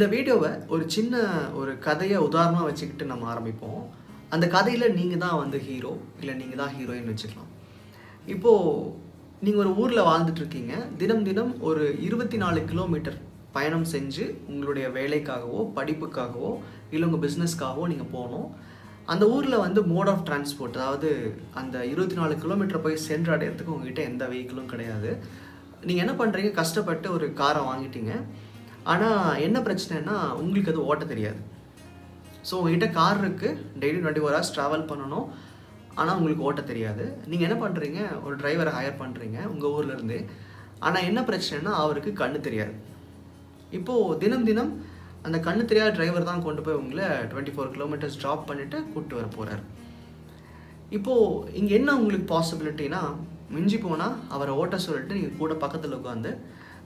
இந்த வீடியோவை ஒரு சின்ன ஒரு கதையை உதாரணமாக வச்சுக்கிட்டு நம்ம ஆரம்பிப்போம். அந்த கதையில் நீங்கள் தான் வந்து ஹீரோ, இல்லை நீங்கள் தான் ஹீரோயின் வச்சுக்கலாம். இப்போது நீங்கள் ஒரு ஊரில் வாழ்ந்துட்டுருக்கீங்க. தினம் தினம் ஒரு 24 கிலோமீட்டர் பயணம் செஞ்சு உங்களுடைய வேலைக்காகவோ படிப்புக்காகவோ இல்லை உங்கள் பிஸ்னஸ்க்காகவோ நீங்கள் போகணும். அந்த ஊரில் வந்து மோட் ஆஃப் டிரான்ஸ்போர்ட், அதாவது அந்த 24 கிலோமீட்டர் போய் சென்றடைகிறதுக்கு உங்கள்கிட்ட எந்த வெஹிக்கிளும் கிடையாது. நீங்கள் என்ன பண்ணுறீங்க, கஷ்டப்பட்டு ஒரு காரை வாங்கிட்டீங்க. ஆனால் என்ன பிரச்சனைனா உங்களுக்கு அது ஓட்ட தெரியாது. ஸோ உங்கள்கிட்ட கார் இருக்குது, டெய்லி 24 ஹவர்ஸ் ட்ராவல் பண்ணணும், ஆனால் உங்களுக்கு ஓட்ட தெரியாது. நீங்கள் என்ன பண்ணுறீங்க, ஒரு டிரைவரை ஹையர் பண்ணுறீங்க உங்கள் ஊர்லேருந்து. ஆனால் என்ன பிரச்சனைனா அவருக்கு கண்ணு தெரியாது. இப்போது தினம் தினம் அந்த கண்ணு தெரியாத டிரைவர் தான் கொண்டு போய் உங்களை 24 கிலோமீட்டர்ஸ் ட்ராப் பண்ணிவிட்டு கூப்பிட்டு வர போகிறார். இப்போது இங்கே என்ன உங்களுக்கு பாசிபிலிட்டினா, மிஞ்சி போனால் அவரை ஓட்ட சொல்லிட்டு நீங்கள் கூட பக்கத்தில் உட்காந்து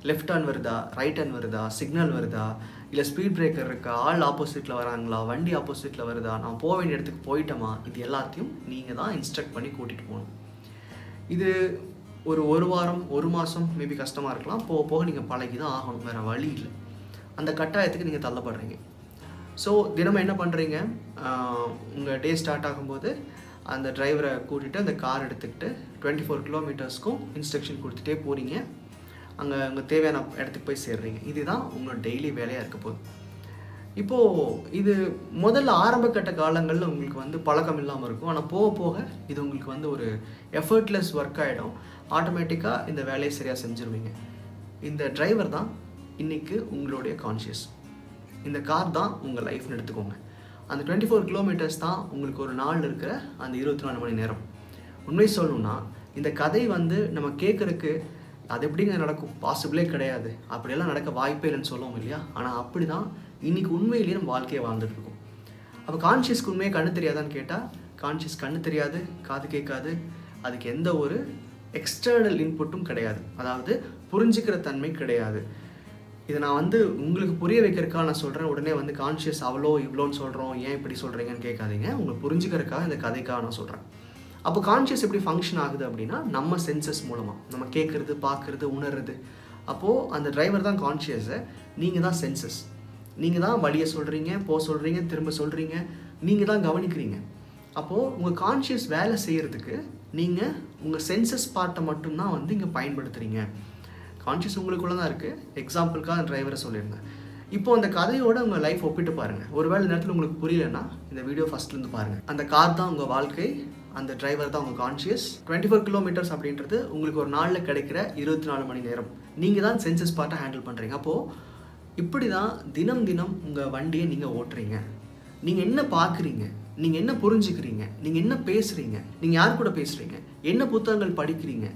லெஃப்ட் டர்ன் வருதா, ரைட் டர்ன் வருதா, சிக்னல் வருதா, இல்லை ஸ்பீட் பிரேக்கர் இருக்கா, ஆள் ஆப்போசிட்டில் வராங்களா, வண்டி ஆப்போசிட்டில் வருதா, நான் போக வேண்டிய இடத்துக்கு போயிட்டோமா, இது எல்லாத்தையும் நீங்கள் தான் இன்ஸ்ட்ரக்ட் பண்ணி கூட்டிகிட்டு போகணும். இது ஒரு வாரம், ஒரு மாதம் மேபி கஷ்டமாக இருக்கலாம். போக போக நீங்கள் பழகி தான் ஆகணும், வேறு வழி இல்லை. அந்த கட்டாயத்துக்கு நீங்கள் தள்ளப்படுறீங்க. ஸோ தினமும் என்ன பண்ணுறீங்க, உங்கள் டே ஸ்டார்ட் ஆகும்போது அந்த டிரைவரை கூட்டிகிட்டு அந்த கார் எடுத்துக்கிட்டு 24 கிலோமீட்டர்ஸ்க்கும் இன்ஸ்ட்ரக்ஷன் கொடுத்துட்டே போகிறீங்க. அங்கே உங்கள் தேவையான இடத்துக்கு போய் சேர்றீங்க. இதுதான் உங்களோட டெய்லி வேலையாக இருக்க போகுது. இப்போது இது முதல்ல ஆரம்ப கட்ட காலங்களில் உங்களுக்கு வந்து பழக்கம் இல்லாமல் இருக்கும். ஆனால் போக போக இது உங்களுக்கு வந்து ஒரு எஃபர்ட்லெஸ் ஒர்க் ஆகிடும். ஆட்டோமேட்டிக்காக இந்த வேலையை சரியாக செஞ்சுருவீங்க. இந்த டிரைவர் தான் இன்றைக்கி உங்களுடைய கான்ஷியஸ். இந்த கார் தான் உங்கள் லைஃப்னு எடுத்துக்கோங்க. அந்த 24 கிலோமீட்டர்ஸ் தான் உங்களுக்கு ஒரு நாள் இருக்கிற அந்த 24 மணி நேரம். உண்மை சொல்லணும்னா இந்த கதை வந்து நம்ம கேட்குறதுக்கு அது எப்படிங்க நடக்கும், பாசிபிளே கிடையாது, அப்படியெல்லாம் நடக்க வாய்ப்பே இல்லைன்னு சொல்லுவோம் இல்லையா? ஆனால் அப்படி தான் இன்றைக்கி உண்மையிலேயே நம்ம வாழ்க்கையை வாழ்ந்துட்டுருக்கோம். அப்போ கான்ஷியஸ்க்கு உண்மையாக கண்ணு தெரியாதான்னு கேட்டால், கான்ஷியஸ் கண்ணு தெரியாது, காது கேட்காது, அதுக்கு எந்த ஒரு எக்ஸ்டர்னல் இன்புட்டும் கிடையாது, அதாவது புரிஞ்சிக்கிற தன்மை கிடையாது. இதை நான் வந்து உங்களுக்கு புரிய வைக்கிறதுக்காக நான் சொல்கிறேன். உடனே வந்து கான்ஷியஸ் அவ்வளோ இவ்வளோன்னு சொல்கிறோம், ஏன் இப்படி சொல்கிறீங்கன்னு கேட்காதீங்க. உங்களுக்கு புரிஞ்சுக்கிறதுக்காக இந்த கதைக்காக நான் சொல்கிறேன். அப்போ கான்ஷியஸ் எப்படி ஃபங்க்ஷன் ஆகுது அப்படின்னா, நம்ம சென்சஸ் மூலமாக நம்ம கேட்குறது, பார்க்குறது, உணர்றது. அப்போது அந்த டிரைவர் தான் கான்ஷியஸை, நீங்கள் தான் சென்சஸ். நீங்கள் தான் வழியை சொல்கிறீங்க, சொல்கிறீங்க, திரும்ப சொல்கிறீங்க, நீங்கள் தான் கவனிக்கிறீங்க. அப்போது உங்கள் கான்ஷியஸ் வேலை செய்கிறதுக்கு நீங்கள் உங்கள் சென்சஸ் பார்ட்டை மட்டும்தான் வந்து இங்கே பயன்படுத்துகிறீங்க. கான்ஷியஸ் உங்களுக்குள்ளே தான் இருக்குது. எக்ஸாம்பிளுக்காக அந்த டிரைவரை சொல்லியிருந்தேன். இப்போ அந்த கதையோட உங்கள் லைஃப் ஒப்பிட்டு பாருங்கள். ஒருவேளை நேரத்தில் உங்களுக்கு புரியலன்னா இந்த வீடியோ ஃபஸ்ட்லேருந்து பாருங்கள். அந்த கார் தான் உங்கள் வாழ்க்கை, அந்த டிரைவர் தான் உங்கள் கான்ஷியஸ். 24 கிலோமீட்டர்ஸ் அப்படின்றது உங்களுக்கு ஒரு நாளில் கிடைக்கிற 24 மணி நேரம். நீங்கள் தான் சென்சஸ் பார்ட்டை ஹேண்டில் பண்ணுறீங்க. அப்போது இப்படி தான் தினம் தினம் உங்கள் வண்டியை நீங்கள் ஓட்டுறீங்க. நீங்கள் என்ன பார்க்குறீங்க, நீங்கள் என்ன புரிஞ்சுக்கிறீங்க, நீங்கள் என்ன பேசுகிறீங்க, நீங்கள் யார் கூட பேசுகிறீங்க, என்ன புத்தகங்கள் படிக்கிறீங்க,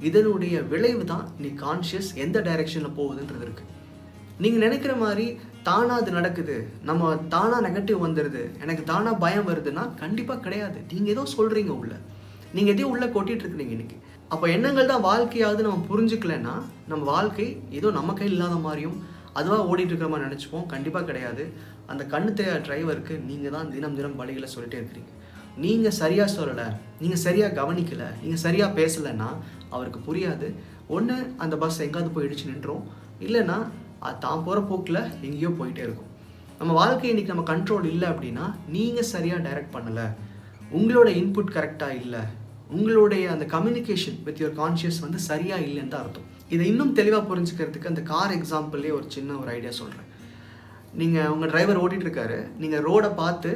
இதனுடைய விளைவு தான் இன்னைக்கு கான்ஷியஸ் எந்த டைரெக்ஷனில் போகுதுன்றது இருக்குது. நீங்கள் நினைக்கிற மாதிரி தானாக அது நடக்குது, நம்ம தானாக நெகட்டிவ் வந்துடுது, எனக்கு தானாக பயம் வருதுன்னா கண்டிப்பாக கிடையாது. நீங்கள் ஏதோ சொல்கிறீங்க உள்ள, நீங்கள் எதையோ உள்ளே கொட்டிகிட்ருக்குறீங்க இன்றைக்கி. அப்போ எண்ணங்கள் தான் வாழ்க்கையாவது நம்ம புரிஞ்சுக்கலைன்னா நம்ம வாழ்க்கை ஏதோ நம்ம கையில் இல்லாத மாதிரியும் அதுவாக ஓடிட்டுருக்கிற மாதிரி நினச்சிப்போம். கண்டிப்பாக கிடையாது. அந்த கண்ணு தெரியாத டிரைவருக்கு நீங்கள் தான் தினம் தினம் வழிகளை சொல்லிகிட்டே இருக்கிறீங்க. நீங்கள் சரியாக சொல்லலை, நீங்கள் சரியாக கவனிக்கலை, நீங்கள் சரியாக பேசலைன்னா அவருக்கு புரியாது. ஒன்று அந்த பஸ் எங்கேயாவது போய் இடிச்சு நின்றோம், இல்லைன்னா அது தான் போகிற போக்கில் எங்கேயோ போயிட்டே இருக்கும். நம்ம வாழ்க்கை இன்றைக்கி நம்ம கண்ட்ரோல் இல்லை அப்படின்னா நீங்கள் சரியாக டைரக்ட் பண்ணலை, உங்களோட இன்புட் கரெக்டாக இல்லை, உங்களுடைய அந்த கம்யூனிகேஷன் வித் யுவர் கான்ஷியஸ் வந்து சரியாக இல்லைன்னு தான் அர்த்தம். இதை இன்னும் தெளிவாக புரிஞ்சுக்கிறதுக்கு அந்த கார் எக்ஸாம்பிள்லேயே ஒரு சின்ன ஒரு ஐடியா சொல்கிறேன். நீங்கள் உங்கள் டிரைவர் ஓட்டிகிட்ருக்காரு, நீங்கள் ரோடை பார்த்து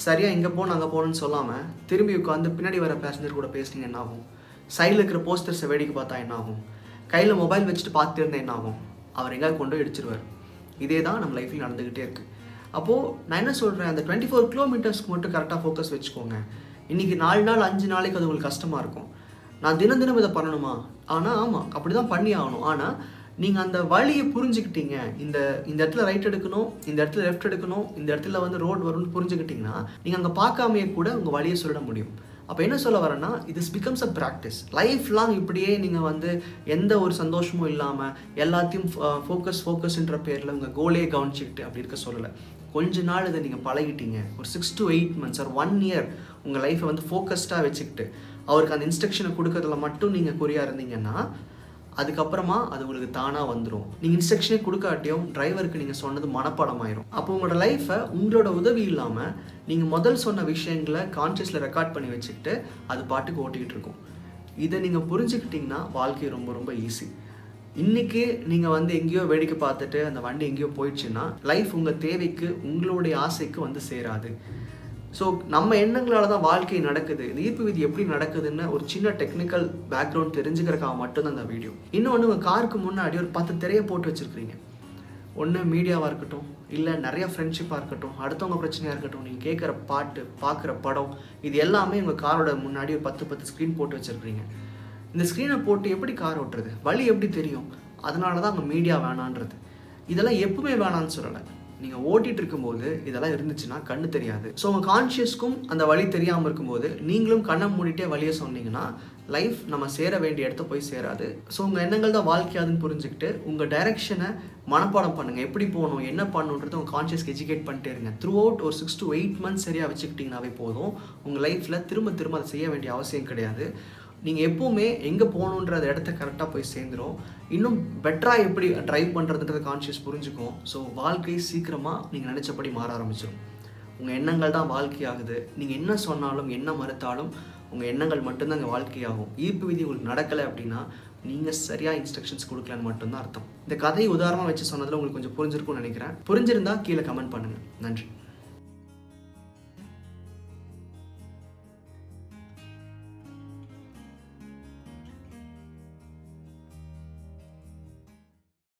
சரியாக இங்கே போகணும் அங்கே போகணுன்னு சொல்லாமல் திரும்பி உட்காந்து பின்னாடி வர பேசஞ்சர் கூட பேசுனீங்க என்ன ஆகும்? சைடில் இருக்கிற போஸ்டர்ஸை வேடிக்கை பார்த்தா என்ன ஆகும்? கையில் மொபைல் வச்சுட்டு பார்த்துட்டு இருந்தால் என்ன ஆகும்? அவர் எங்கேயாவது கொண்டு போய் இடிச்சிருவார். இதே தான் நம்ம லைஃப்பில் நடந்துக்கிட்டே இருக்குது. அப்போது நான் என்ன சொல்கிறேன், அந்த 24 கிலோமீட்டர்ஸ்க்கு மட்டும் கரெக்டாக ஃபோக்கஸ் வச்சுக்கோங்க. இன்றைக்கி 4 நாள் 5 நாளைக்கு அது உங்களுக்கு கஷ்டமாக இருக்கும். நான் தினம் தினம் இதை பண்ணணுமா? ஆனால் ஆமாம், அப்படி தான் பண்ணி ஆகணும். ஆனால் நீங்கள் அந்த வழியை புரிஞ்சுக்கிட்டீங்க, இந்த இடத்துல ரைட் எடுக்கணும், இந்த இடத்துல லெஃப்ட் எடுக்கணும், இந்த இடத்துல வந்து ரோடு வரும்னு புரிஞ்சுக்கிட்டிங்கன்னா நீங்கள் அங்கே பார்க்காமையே கூட உங்கள் வழியை சொல்லிட முடியும். அப்போ என்ன சொல்ல வரேன்னா, this becomes a practice. Life long இப்படியே நீங்கள் வந்து எந்த ஒரு சந்தோஷமும் இல்லாமல் எல்லாத்தையும் ஃபோக்கஸ்ன்ற பேரில் உங்கள் கோலே கவனிச்சிக்கிட்டு அப்படி இருக்க சொல்லலை. கொஞ்ச நாள் இதை நீங்கள் பழகிட்டீங்க, ஒரு 6 to 8 months or 1 year உங்கள் லைஃப்பை வந்து ஃபோக்கஸ்டாக வச்சுக்கிட்டு அவருக்கு அந்த இன்ஸ்ட்ரக்ஷனை கொடுக்கறதுல மட்டும் நீங்கள் குறியாக இருந்தீங்கன்னா அதுக்கப்புறமா அது உங்களுக்கு தானாக வந்துடும். நீங்கள் இன்ஸ்ட்ரக்ஷனே கொடுக்காட்டியும் டிரைவருக்கு நீங்கள் சொன்னது மனப்பாடமாயிரும். அப்போ உங்களோட லைஃப்பை உங்களோட உதவி இல்லாமல் நீங்கள் முதல் சொன்ன விஷயங்களை கான்ஷியஸில் ரெக்கார்ட் பண்ணி வச்சுக்கிட்டு அது பாட்டுக்கு ஓட்டிக்கிட்டு இருக்கும். இதை நீங்கள் புரிஞ்சுக்கிட்டிங்கன்னா வாழ்க்கை ரொம்ப ரொம்ப ஈஸி. இன்றைக்கி நீங்கள் வந்து எங்கேயோ வேடிக்கை பார்த்துட்டு அந்த வண்டி எங்கேயோ போயிடுச்சுன்னா லைஃப் உங்கள் தேவைக்கு உங்களுடைய ஆசைக்கு வந்து சேராது. ஸோ நம்ம எண்ணங்களால் தான் வாழ்க்கை நடக்குது. இந்த ஈர்ப்பு விதி எப்படி நடக்குதுன்னு ஒரு சின்ன டெக்னிக்கல் பேக்ரவுண்ட் தெரிஞ்சுக்கிறக்காக மட்டும்தான் அந்த வீடியோ. இன்னொன்று, உங்கள் காருக்கு முன்னாடி ஒரு 10 திரையை போட்டு வச்சுருக்கிறீங்க. ஒன்று மீடியாவாக இருக்கட்டும், இல்லை நிறையா ஃப்ரெண்ட்ஷிப்பாக இருக்கட்டும், அடுத்தவங்க பிரச்சனையாக இருக்கட்டும், நீங்கள் கேட்குற பாட்டு, பார்க்குற படம், இது எல்லாமே உங்கள் காரோட முன்னாடி ஒரு 10 ஸ்க்ரீன் போட்டு வச்சுருக்கிறீங்க. இந்த ஸ்க்ரீனை போட்டு எப்படி கார் ஓட்டுறது? வழி எப்படி தெரியும்? அதனால தான் அங்கே மீடியா வேணான்றது. இதெல்லாம் எப்பவுமே வேணான்னு சொல்லலை. நீங்கள் ஓட்டிகிட்டு இருக்கும்போது இதெல்லாம் இருந்துச்சுன்னா கண்ணு தெரியாது. ஸோ உங்கள் கான்ஷியஸ்க்கும் அந்த வழி தெரியாமல் இருக்கும்போது நீங்களும் கண்ணை மூடிட்டே வழியை சொன்னீங்கன்னா லைஃப் நம்ம சேர வேண்டிய இடத்த போய் சேராது. ஸோ உங்கள் எண்ணங்கள் தான் வாழ்க்கையாதுன்னு புரிஞ்சுக்கிட்டு உங்கள் டைரெக்ஷனை மனப்பாடம் பண்ணுங்கள். எப்படி போகணும், என்ன பண்ணணுன்றது உங்கள் கான்ஷியஸ்க்கு எஜுகேட் பண்ணிட்டே இருங்க. த்ரூ அவுட் ஒரு 6 to 8 months சரியாக வச்சுக்கிட்டிங்கனாவே போதும். உங்கள் லைஃப்பில் திரும்ப அதை செய்ய வேண்டிய அவசியம் கிடையாது. நீங்கள் எப்போவுமே எங்கே போகணுன்ற இடத்த கரெக்டாக போய் சேர்ந்துடும். இன்னும் பெட்டராக எப்படி ட்ரைவ் பண்ணுறதுன்றது கான்ஷியஸ் புரிஞ்சுக்கும். ஸோ வாழ்க்கை சீக்கிரமாக நீங்கள் நினச்சபடி மாற ஆரம்பிச்சிடும். உங்கள் எண்ணங்கள் தான் வாழ்க்கையாகுது. நீங்கள் என்ன சொன்னாலும் என்ன மறுத்தாலும் உங்கள் எண்ணங்கள் மட்டும்தான் அங்கே வாழ்க்கையாகும். ஈர்ப்பு விதி உங்களுக்கு நடக்கலை அப்படின்னா நீங்கள் சரியாக இன்ஸ்ட்ரக்ஷன்ஸ் கொடுக்கலன்னு மட்டும்தான் அர்த்தம். இந்த கதையை உதாரணமாக வச்சு சொன்னதில் உங்களுக்கு கொஞ்சம் புரிஞ்சிருக்கும்னு நினைக்கிறேன். புரிஞ்சிருந்தால் கீழே கமெண்ட் பண்ணுங்கள். நன்றி.